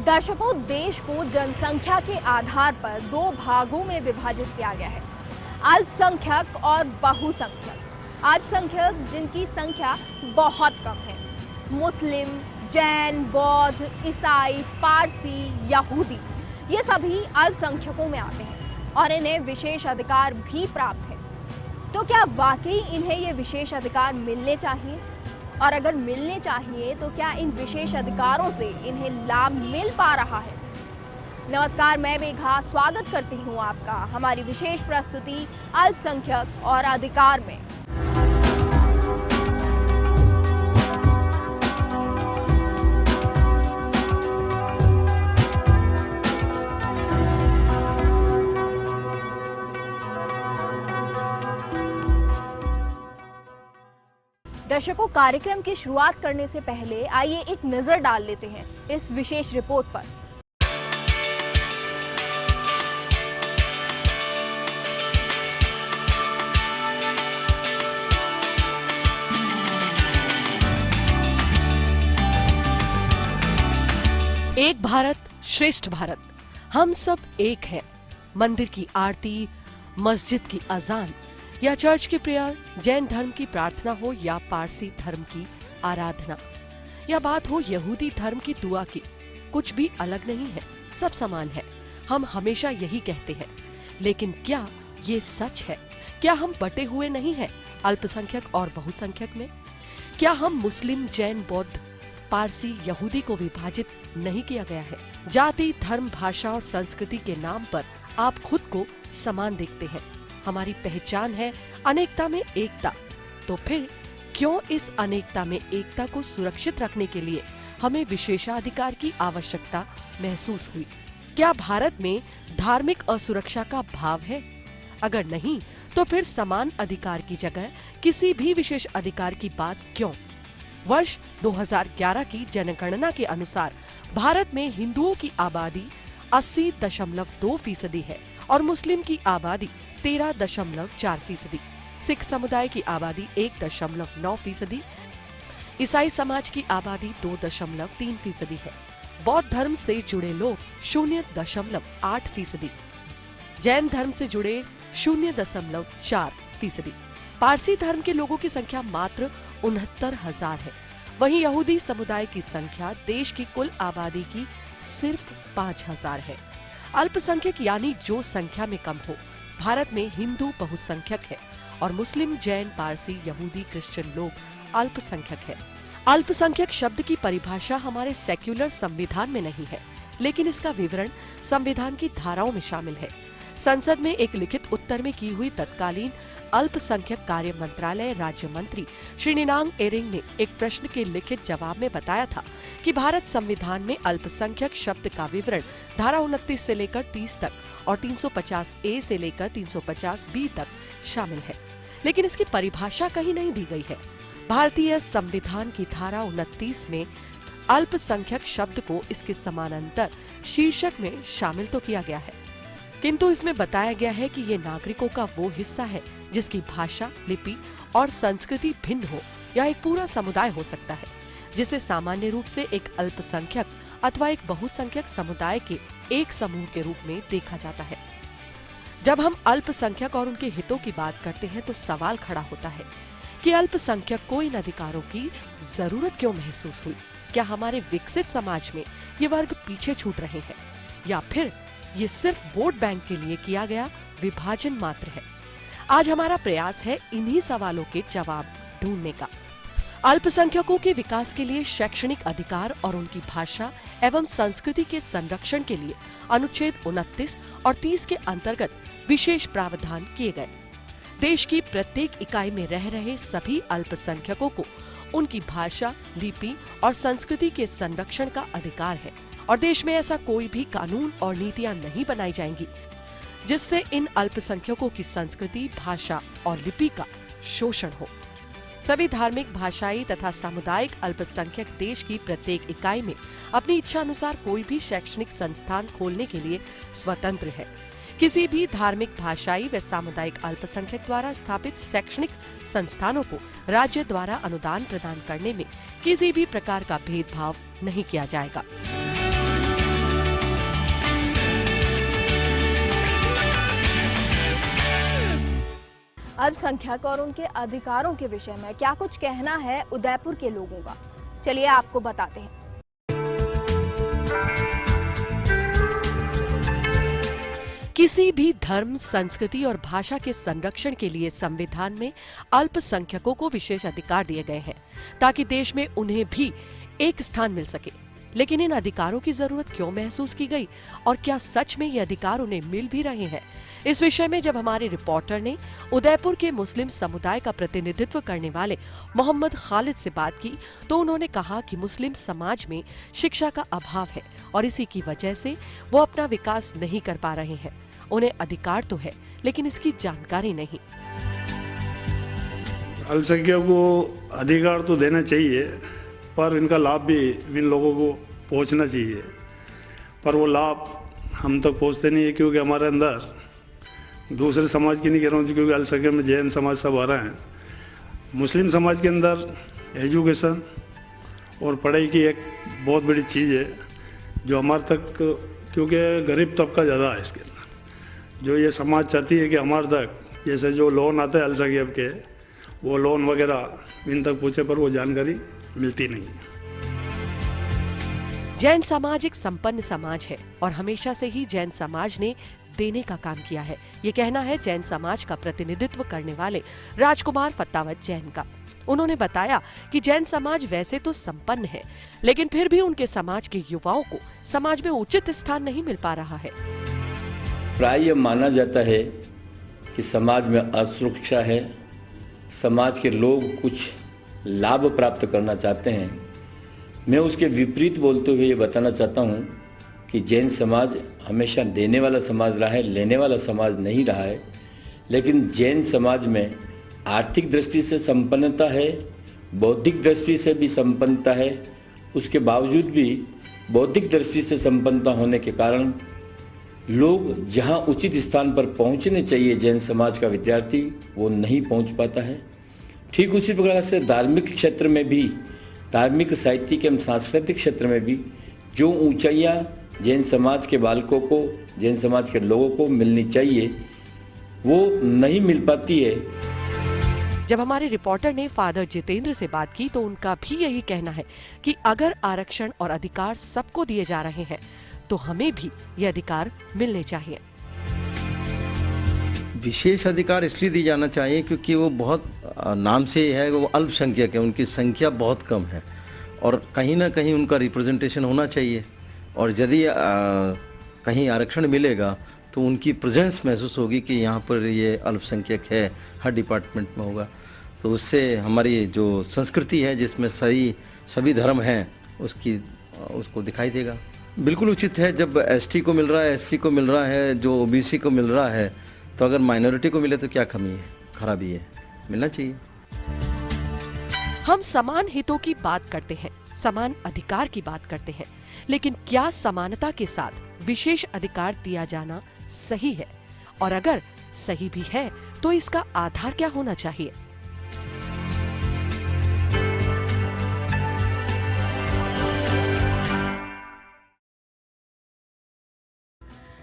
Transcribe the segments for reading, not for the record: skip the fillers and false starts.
दर्शकों, देश को जनसंख्या के आधार पर दो भागों में विभाजित किया गया है, अल्पसंख्यक और बहुसंख्यक। अल्पसंख्यक जिनकी संख्या बहुत कम है, मुस्लिम, जैन, बौद्ध, ईसाई, पारसी, यहूदी, ये सभी अल्पसंख्यकों में आते हैं और इन्हें विशेष अधिकार भी प्राप्त है। तो क्या वाकई इन्हें ये विशेष अधिकार मिलने चाहिए? और अगर मिलने चाहिए तो क्या इन विशेष अधिकारों से इन्हें लाभ मिल पा रहा है? नमस्कार, मैं मेघा स्वागत करती हूं आपका हमारी विशेष प्रस्तुति अल्पसंख्यक और अधिकार में। दर्शकों, कार्यक्रम की शुरुआत करने से पहले आइए एक नजर डाल लेते हैं इस विशेष रिपोर्ट पर। एक भारत श्रेष्ठ भारत, हम सब एक हैं। मंदिर की आरती, मस्जिद की अजान या चर्च की प्रेयर, जैन धर्म की प्रार्थना हो या पारसी धर्म की आराधना, या बात हो यहूदी धर्म की दुआ की, कुछ भी अलग नहीं है, सब समान है। हम हमेशा यही कहते हैं, लेकिन क्या ये सच है? क्या हम बटे हुए नहीं हैं अल्पसंख्यक और बहुसंख्यक में? क्या हम मुस्लिम, जैन, बौद्ध, पारसी, यहूदी को विभाजित नहीं किया गया है? जाति, धर्म, भाषा और संस्कृति के नाम पर आप खुद को समान देखते हैं। हमारी पहचान है अनेकता में एकता। तो फिर क्यों इस अनेकता में एकता को सुरक्षित रखने के लिए हमें विशेषाधिकार की आवश्यकता महसूस हुई? क्या भारत में धार्मिक असुरक्षा का भाव है? अगर नहीं, तो फिर समान अधिकार की जगह किसी भी विशेष अधिकार की बात क्यों? वर्ष 2011 की जनगणना के अनुसार भारत में हिंदुओं की आबादी 80.2% है और मुस्लिम की आबादी 13.4%, सिख समुदाय की आबादी 1.9%, ईसाई समाज की आबादी 2.3% है, बौद्ध धर्म से जुड़े लोग 0.8%, जैन धर्म से जुड़े 0.4%, पारसी धर्म के लोगों की संख्या मात्र 69,000 है। वहीं यहूदी समुदाय की संख्या देश की कुल आबादी की सिर्फ 5,000 है। अल्पसंख्यक यानी जो संख्या में कम हो। भारत में हिंदू बहुसंख्यक है और मुस्लिम, जैन, पारसी, यहूदी, क्रिश्चियन लोग अल्पसंख्यक है। अल्पसंख्यक शब्द की परिभाषा हमारे सेक्युलर संविधान में नहीं है, लेकिन इसका विवरण संविधान की धाराओं में शामिल है। संसद में एक लिखित उत्तर में की हुई तत्कालीन अल्पसंख्यक कार्य मंत्रालय राज्य मंत्री श्री निनांग एरिंग ने एक प्रश्न के लिखित जवाब में बताया था कि भारत संविधान में अल्पसंख्यक शब्द का विवरण धारा 29 से लेकर 30 तक और 350A से लेकर 350B तक शामिल है, लेकिन इसकी परिभाषा कहीं नहीं दी गई है। भारतीय संविधान की धारा 29 में अल्पसंख्यक शब्द को इसके समानांतर शीर्षक में शामिल तो किया गया है, किंतु इसमें बताया गया है कि ये नागरिकों का वो हिस्सा है जिसकी भाषा, लिपि और संस्कृति भिन्न हो या एक पूरा समुदाय हो सकता है, जिसे सामान्य रूप से एक अल्पसंख्यक अथवा एक बहुसंख्यक समुदाय के एक समूह के रूप में देखा जाता है। जब हम अल्पसंख्यक और उनके हितों की बात करते हैं तो सवाल खड़ा होता है कि अल्पसंख्यक को इन अधिकारों की जरूरत क्यों महसूस हुई? क्या हमारे विकसित समाज में ये वर्ग पीछे छूट रहे हैं या फिर ये सिर्फ वोट बैंक के लिए किया गया विभाजन मात्र है? आज हमारा प्रयास है इन्हीं सवालों के जवाब ढूंढने का। अल्पसंख्यकों के विकास के लिए शैक्षणिक अधिकार और उनकी भाषा एवं संस्कृति के संरक्षण के लिए अनुच्छेद 29 और 30 के अंतर्गत विशेष प्रावधान किए गए। देश की प्रत्येक इकाई में रह रहे सभी अल्पसंख्यकों को उनकी भाषा, लिपि और संस्कृति के संरक्षण का अधिकार है और देश में ऐसा कोई भी कानून और नीतियां नहीं बनाई जाएंगी जिससे इन अल्पसंख्यकों की संस्कृति, भाषा और लिपि का शोषण हो। सभी धार्मिक, भाषाई तथा सामुदायिक अल्पसंख्यक देश की प्रत्येक इकाई में अपनी इच्छा अनुसार कोई भी शैक्षणिक संस्थान खोलने के लिए स्वतंत्र है। किसी भी धार्मिक, भाषाई व सामुदायिक अल्पसंख्यक द्वारा स्थापित शैक्षणिक संस्थानों को राज्य द्वारा अनुदान प्रदान करने में किसी भी प्रकार का भेदभाव नहीं किया जाएगा। अल्पसंख्यक और उनके अधिकारों के विषय में क्या कुछ कहना है उदयपुर के लोगों का, चलिए आपको बताते हैं। किसी भी धर्म, संस्कृति और भाषा के संरक्षण के लिए संविधान में अल्पसंख्यकों को विशेष अधिकार दिए गए हैं ताकि देश में उन्हें भी एक स्थान मिल सके। लेकिन इन अधिकारों की जरूरत क्यों महसूस की गई और क्या सच में ये अधिकार उन्हें मिल भी रहे हैं? इस विषय में जब हमारे रिपोर्टर ने उदयपुर के मुस्लिम समुदाय का प्रतिनिधित्व करने वाले मोहम्मद खालिद से बात की तो उन्होंने कहा कि मुस्लिम समाज में शिक्षा का अभाव है और इसी की वजह से वो अपना विकास नहीं कर पा रहे हैं। उन्हें अधिकार तो है लेकिन इसकी जानकारी नहीं। अल्पसंख्यकों को अधिकार तो देना चाहिए पर इनका लाभ भी इन लोगों को पहुंचना चाहिए, पर वो लाभ हम तक पहुंचते नहीं है क्योंकि हमारे अंदर दूसरे समाज की नहीं कह रहा हूँ, क्योंकि अल्पसंख्यक में जैन समाज सब आ रहे हैं। मुस्लिम समाज के अंदर एजुकेशन और पढ़ाई की एक बहुत बड़ी चीज़ है जो हमारे तक, क्योंकि गरीब तबका ज़्यादा है इसके अंदर, जो ये समाज चाहती है कि हमारे तक जैसे जो लोन आता है अल्पसंख्यक के, वो लोन वगैरह इन तक पहुँचे, पर वो जानकारी मिलती नहीं है। जैन समाज एक संपन्न समाज है और हमेशा से ही जैन समाज ने देने का काम किया है। ये कहना है जैन समाज का प्रतिनिधित्व करने वाले राजकुमार फत्तावत जैन का। उन्होंने बताया कि जैन समाज वैसे तो संपन्न है लेकिन फिर भी उनके समाज के युवाओं को समाज में उचित स्थान नहीं मिल पा रहा है। प्राय यह माना जाता है कि समाज में असुरक्षा है, समाज के लोग कुछ लाभ प्राप्त करना चाहते हैं। मैं उसके विपरीत बोलते हुए ये बताना चाहता हूँ कि जैन समाज हमेशा देने वाला समाज रहा है, लेने वाला समाज नहीं रहा है। लेकिन जैन समाज में आर्थिक दृष्टि से संपन्नता है, बौद्धिक दृष्टि से भी संपन्नता है। उसके बावजूद भी बौद्धिक दृष्टि से संपन्नता होने के कारण लोग जहाँ उचित स्थान पर पहुँचने चाहिए जैन समाज का विद्यार्थी, वो नहीं पहुँच पाता है। ठीक उसी प्रकार से धार्मिक क्षेत्र में भी, धार्मिक, साहित्यिक एवं सांस्कृतिक क्षेत्र में भी जो ऊंचाइयां जैन समाज के बालकों को, जैन समाज के लोगों को मिलनी चाहिए, वो नहीं मिल पाती है। जब हमारे रिपोर्टर ने फादर जितेंद्र से बात की तो उनका भी यही कहना है कि अगर आरक्षण और अधिकार सबको दिए जा रहे हैं तो हमें भी ये अधिकार मिलने चाहिए। विशेष अधिकार इसलिए दी जाना चाहिए क्योंकि वो बहुत नाम से है, वो अल्पसंख्यक है, उनकी संख्या बहुत कम है और कहीं ना कहीं उनका रिप्रेजेंटेशन होना चाहिए। और यदि कहीं आरक्षण मिलेगा तो उनकी प्रेजेंस महसूस होगी कि यहाँ पर ये अल्पसंख्यक है, हर डिपार्टमेंट में होगा। तो उससे हमारी जो संस्कृति है जिसमें सभी धर्म हैं उसको दिखाई देगा। बिल्कुल उचित है, जब एसटी को मिल रहा है, एससी को मिल रहा है, जो ओबीसी को मिल रहा है, तो अगर माइनॉरिटी को मिले तो क्या कमी है, खराबी है, मिलना चाहिए। हम समान हितों की बात करते हैं, समान अधिकार की बात करते हैं, लेकिन क्या समानता के साथ विशेष अधिकार दिया जाना सही है? और अगर सही भी है तो इसका आधार क्या होना चाहिए?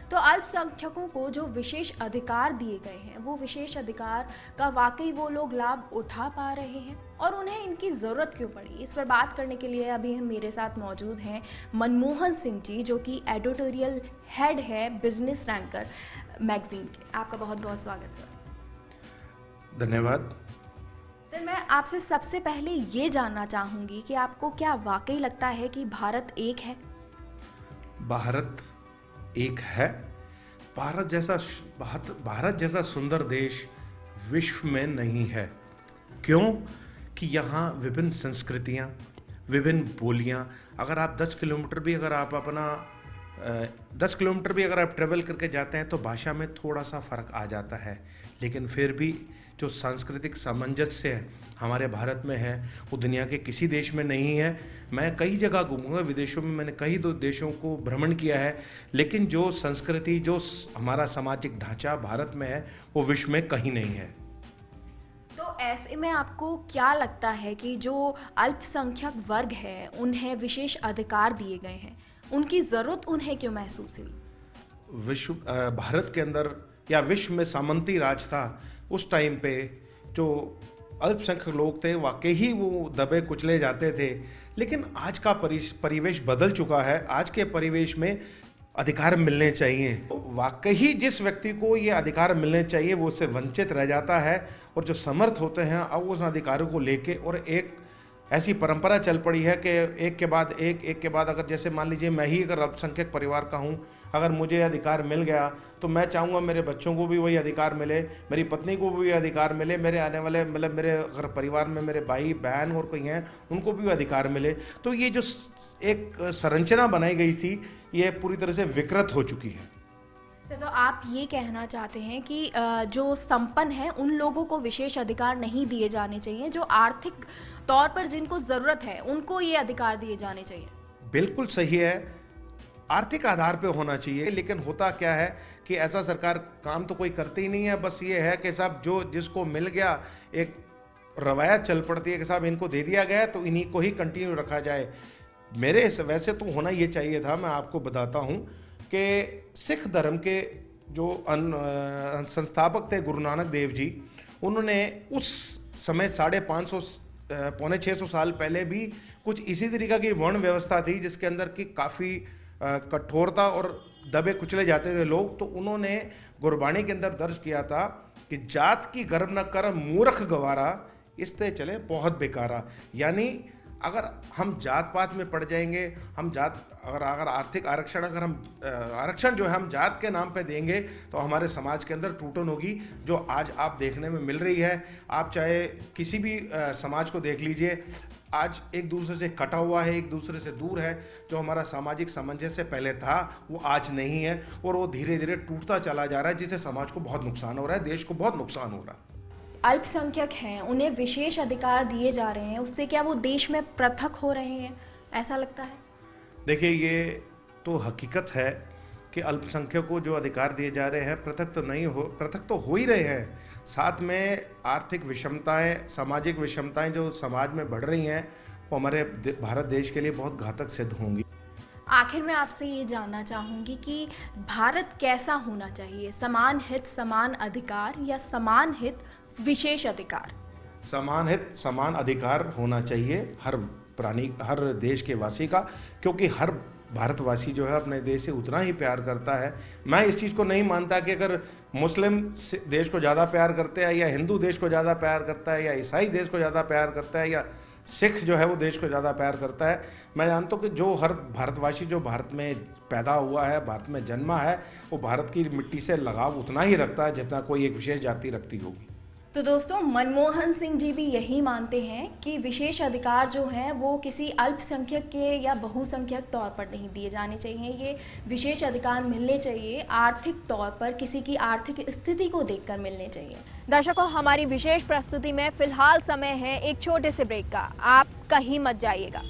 तो अल्पसंख्यकों को जो विशेष अधिकार दिए गए हैं, वो विशेष अधिकार का वाकई वो लोग लाभ उठा पा रहे हैं और उन्हें इनकी ज़रूरत क्यों पड़ी? इस पर बात करने के लिए अभी हम मेरे साथ मौजूद हैं मनमोहन सिंह जी, जो कि एडिटोरियल हेड है बिजनेस रैंकर मैगजीन के। आपका बहुत बहुत स्वागत सर। धन्यवाद। सर, मैं आपसे सबसे पहले ये जानना चाहूँगी कि आपको क्या वाकई लगता है कि भारत एक है? भारत एक है। भारत जैसा सुंदर देश विश्व में नहीं है। क्यों? कि यहाँ विभिन्न संस्कृतियाँ, विभिन्न बोलियाँ, अगर आप 10 किलोमीटर भी अगर आप ट्रेवल करके जाते हैं तो भाषा में थोड़ा सा फ़र्क आ जाता है, लेकिन फिर भी जो सांस्कृतिक सामंजस्य हमारे भारत में है वो दुनिया के किसी देश में नहीं है। मैं कई जगह घूमूंगा, विदेशों में मैंने कई दो देशों को भ्रमण किया है, लेकिन जो संस्कृति, जो हमारा सामाजिक ढांचा भारत में है वो विश्व में कहीं नहीं है। तो ऐसे में आपको क्या लगता है कि जो अल्पसंख्यक वर्ग है उन्हें विशेष अधिकार दिए गए हैं, उनकी ज़रूरत उन्हें क्यों महसूस हुई? भारत के अंदर या विश्व में सामंती राज था, उस टाइम पे जो अल्पसंख्यक लोग थे वाकई ही वो दबे कुचले जाते थे। लेकिन आज का परिवेश बदल चुका है। आज के परिवेश में अधिकार मिलने चाहिए। तो वाकई जिस व्यक्ति को ये अधिकार मिलने चाहिए वो उससे वंचित रह जाता है, और जो समर्थ होते हैं अब उस अधिकारों को लेके, और एक ऐसी परंपरा चल पड़ी है कि एक के बाद एक, अगर जैसे मान लीजिए मैं ही अगर अल्पसंख्यक परिवार का हूँ, अगर मुझे अधिकार मिल गया तो मैं चाहूँगा मेरे बच्चों को भी वही अधिकार मिले, मेरी पत्नी को भी अधिकार मिले, मेरे आने वाले मतलब मेरे अगर परिवार में मेरे भाई बहन और कोई हैं उनको भी अधिकार मिले। तो ये जो एक संरचना बनाई गई थी ये पूरी तरह से विकृत हो चुकी है। तो आप ये कहना चाहते हैं कि जो संपन्न है उन लोगों को विशेष अधिकार नहीं दिए जाने चाहिए, जो आर्थिक तौर पर जिनको ज़रूरत है उनको ये अधिकार दिए जाने चाहिए? बिल्कुल सही है, आर्थिक आधार पे होना चाहिए। लेकिन होता क्या है कि ऐसा सरकार काम तो कोई करती ही नहीं है। बस ये है कि साहब जो जिसको मिल गया, एक रवायत चल पड़ती है कि साहब इनको दे दिया गया तो इन्हीं को ही कंटिन्यू रखा जाए। मेरे वैसे तो होना ये चाहिए था। मैं आपको बताता हूँ कि सिख धर्म के जो संस्थापक थे गुरु नानक देव जी, उन्होंने उस समय 550 पौने 600 साल पहले भी कुछ इसी तरीका की वर्ण व्यवस्था थी जिसके अंदर की काफ़ी कठोरता और दबे कुचले जाते थे लोग। तो उन्होंने गुरबाणी के अंदर दर्ज किया था कि जात की गर्व न कर मूर्ख गवारा, इसते चले बहुत बेकारा। यानी अगर हम जात पात में पड़ जाएंगे, हम जात अगर आर्थिक आरक्षण अगर हम आरक्षण जो है हम जात के नाम पे देंगे तो हमारे समाज के अंदर टूटन होगी, जो आज आप देखने में मिल रही है। आप चाहे किसी भी समाज को देख लीजिए, आज एक दूसरे से कटा हुआ है, एक दूसरे से दूर है। जो हमारा सामाजिक सामंजस्य पहले था वो आज नहीं है, और वो धीरे धीरे टूटता चला जा रहा है, जिससे समाज को बहुत नुकसान हो रहा है, देश को बहुत नुकसान हो रहा है। अल्पसंख्यक हैं, उन्हें विशेष अधिकार दिए जा रहे हैं, उससे क्या वो देश में पृथक हो रहे हैं, ऐसा लगता है? देखिए, ये तो हकीकत है कि अल्पसंख्यक को जो अधिकार दिए जा रहे हैं पृथक तो हो ही रहे हैं। साथ में आर्थिक विषमताएं, सामाजिक विषमताएं जो समाज में बढ़ रही हैं वो हमारे भारत देश के लिए बहुत घातक सिद्ध होंगी। आखिर में आपसे ये जानना चाहूँगी कि भारत कैसा होना चाहिए? समान हित समान अधिकार या समान हित विशेष अधिकार? समान हित समान अधिकार होना चाहिए हर देश के वासी का, क्योंकि हर भारतवासी जो है अपने देश से उतना ही प्यार करता है। मैं इस चीज़ को नहीं मानता कि अगर मुस्लिम देश को ज़्यादा प्यार करते हैं, या हिंदू देश को ज़्यादा प्यार करता है, या ईसाई देश को ज़्यादा प्यार करता है, या सिख जो है वो देश को ज़्यादा प्यार करता है। मैं जानता हूँ कि जो हर भारतवासी जो भारत में पैदा हुआ है, भारत में जन्मा है, वो भारत की मिट्टी से लगाव उतना ही रखता है जितना कोई एक विशेष जाति रखती होगी। तो दोस्तों, मनमोहन सिंह जी भी यही मानते हैं कि विशेष अधिकार जो हैं वो किसी अल्पसंख्यक के या बहुसंख्यक तौर पर नहीं दिए जाने चाहिए। ये विशेष अधिकार मिलने चाहिए आर्थिक तौर पर, किसी की आर्थिक स्थिति को देखकर मिलने चाहिए। दर्शकों, हमारी विशेष प्रस्तुति में फिलहाल समय है एक छोटे से ब्रेक का। आप कहीं मत जाइएगा।